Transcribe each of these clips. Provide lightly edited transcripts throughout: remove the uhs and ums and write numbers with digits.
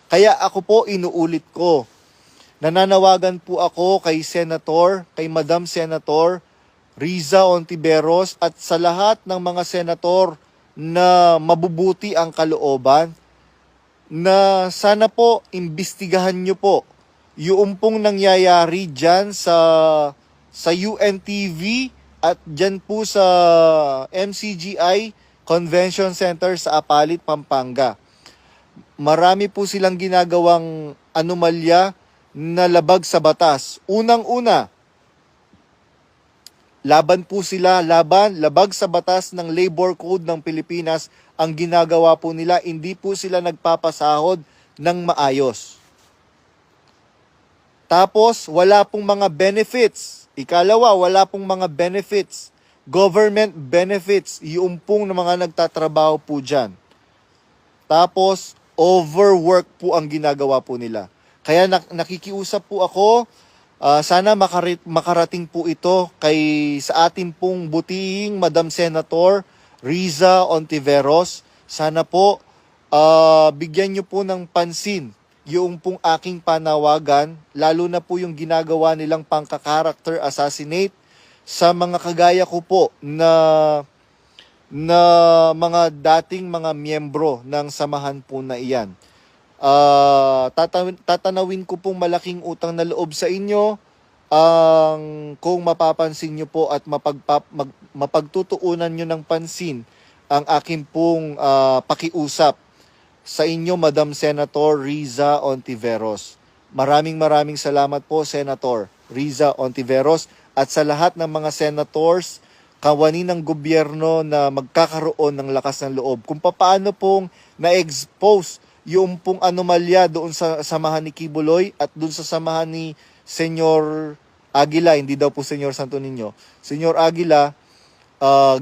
Kaya ako po inuulit ko, nananawagan po ako kay Senator, kay Madam Senator Riza Ontiveros at sa lahat ng mga senator na mabubuti ang kalooban, na sana po imbestigahan nyo po yung pong nangyayari dyan sa UNTV at dyan po sa MCGI Convention Center sa Apalit, Pampanga. Marami po silang ginagawang anomalya na labag sa batas. Unang-una, laban po sila, labag sa batas ng Labor Code ng Pilipinas ang ginagawa po nila. Hindi po sila nagpapasahod ng maayos. Tapos, wala pong mga benefits. Ikalawa, wala pong mga benefits. Government benefits, yung pong mga nagtatrabaho po dyan. Tapos, overwork po ang ginagawa po nila. Kaya nakikiusap po ako, sana makarating po ito sa ating pong butihing Madam Senator Riza Ontiveros. Sana po bigyan nyo po ng pansin yung pong aking panawagan, lalo na po yung ginagawa nilang pangka-character assassinate sa mga kagaya ko po na mga dating mga miyembro ng samahan po na iyan. Tatanawin ko pong malaking utang na loob sa inyo kung mapapansin nyo po at mapagtutuunan nyo ng pansin ang aking pong pakiusap sa inyo, Madam Senator Riza Ontiveros. Maraming salamat po, Senator Riza Ontiveros, at sa lahat ng mga senators, kawani ng gobyerno na magkakaroon ng lakas ng loob kung paano pong na-expose yung pong anomalya doon sa samahan ni Kibuloy at doon sa samahan ni Senyor Aguila, hindi daw po Senyor Santo Niño. Senyor Aguila,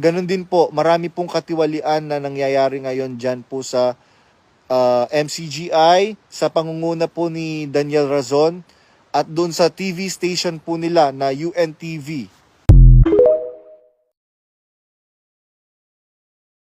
ganun din po, marami pong katiwalian na nangyayari ngayon dyan po sa MCGI, sa pangunguna po ni Daniel Razon, at doon sa TV station po nila na UNTV.